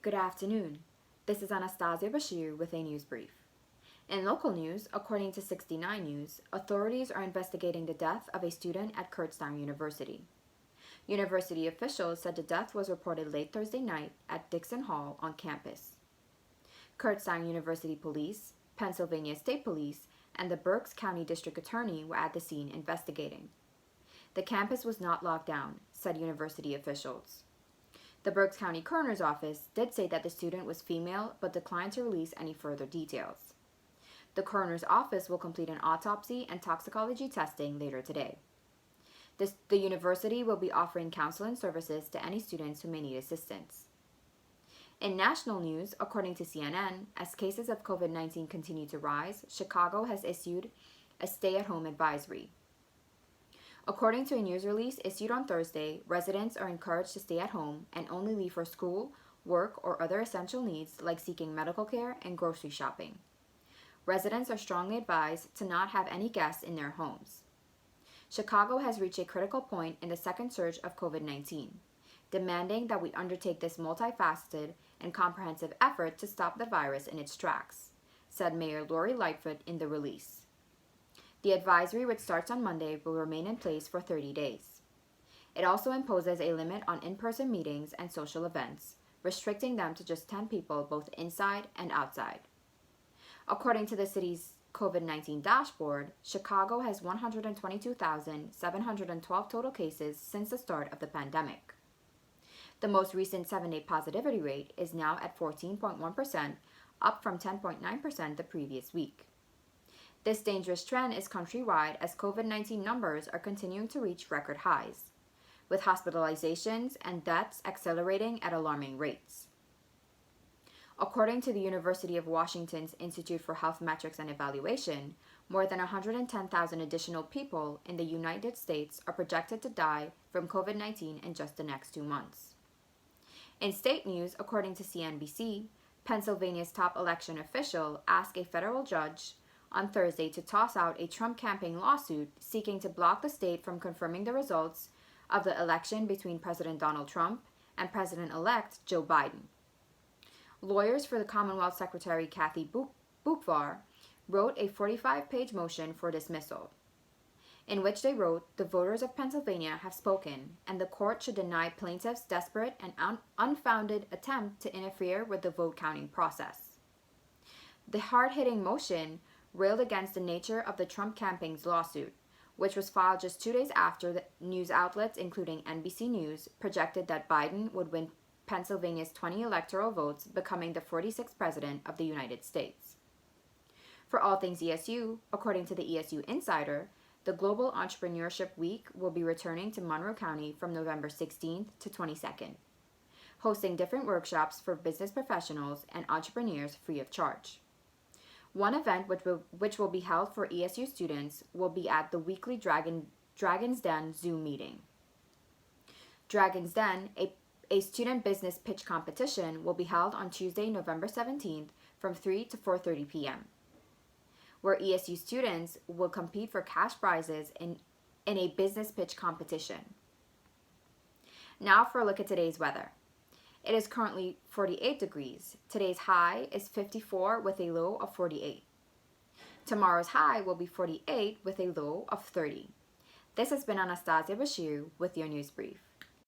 Good afternoon. This is Anastasia Bashir with a news brief. In local news, according to 69 News, authorities are investigating the death of a student at Kurztown University. University officials said the death was reported late Thursday night at Dixon Hall on campus. Kurztown University Police, Pennsylvania State Police, and the Berks County District Attorney were at the scene investigating. The campus was not locked down, said university officials. The Berks County Coroner's Office did say that the student was female but declined to release any further details. The Coroner's Office will complete an autopsy and toxicology testing later today. The university will be offering counseling services to any students who may need assistance. In national news, according to CNN, as cases of COVID-19 continue to rise, Chicago has issued a stay-at-home advisory. According to a news release issued on Thursday, residents are encouraged to stay at home and only leave for school, work, or other essential needs like seeking medical care and grocery shopping. Residents are strongly advised to not have any guests in their homes. Chicago has reached a critical point in the second surge of COVID-19, demanding that we undertake this multifaceted and comprehensive effort to stop the virus in its tracks, said Mayor Lori Lightfoot in the release. The advisory, which starts on Monday, will remain in place for 30 days. It also imposes a limit on in-person meetings and social events, restricting them to just 10 people both inside and outside. According to the city's COVID-19 dashboard, Chicago has 122,712 total cases since the start of the pandemic. The most recent 7-day positivity rate is now at 14.1%, up from 10.9% the previous week. This dangerous trend is countrywide as COVID-19 numbers are continuing to reach record highs, with hospitalizations and deaths accelerating at alarming rates. According to the University of Washington's Institute for Health Metrics and Evaluation, more than 110,000 additional people in the United States are projected to die from COVID-19 in just the next 2 months. In state news, according to CNBC, Pennsylvania's top election official asked a federal judge on Thursday to toss out a Trump campaign lawsuit seeking to block the state from confirming the results of the election between President Donald Trump and President-elect Joe Biden. Lawyers for the Commonwealth Secretary Kathy Boockvar wrote a 45-page motion for dismissal, in which they wrote, "The voters of Pennsylvania have spoken, and the court should deny plaintiffs' desperate and unfounded attempt to interfere with the vote counting process." The hard-hitting motion railed against the nature of the Trump campaign's lawsuit, which was filed just 2 days after the news outlets, including NBC News, projected that Biden would win Pennsylvania's 20 electoral votes, becoming the 46th president of the United States. For all things ESU, according to the ESU Insider, the Global Entrepreneurship Week will be returning to Monroe County from November 16th to 22nd, hosting different workshops for business professionals and entrepreneurs free of charge. One event which will be held for ESU students will be at the weekly Dragon's Den Zoom meeting. Dragon's Den, a student business pitch competition, will be held on Tuesday, November 17th from 3 to 4:30 p.m., where ESU students will compete for cash prizes in a business pitch competition. Now for a look at today's weather. It is currently 48 degrees. Today's high is 54 with a low of 48. Tomorrow's high will be 48 with a low of 30. This has been Anastasia Bashir with your news brief.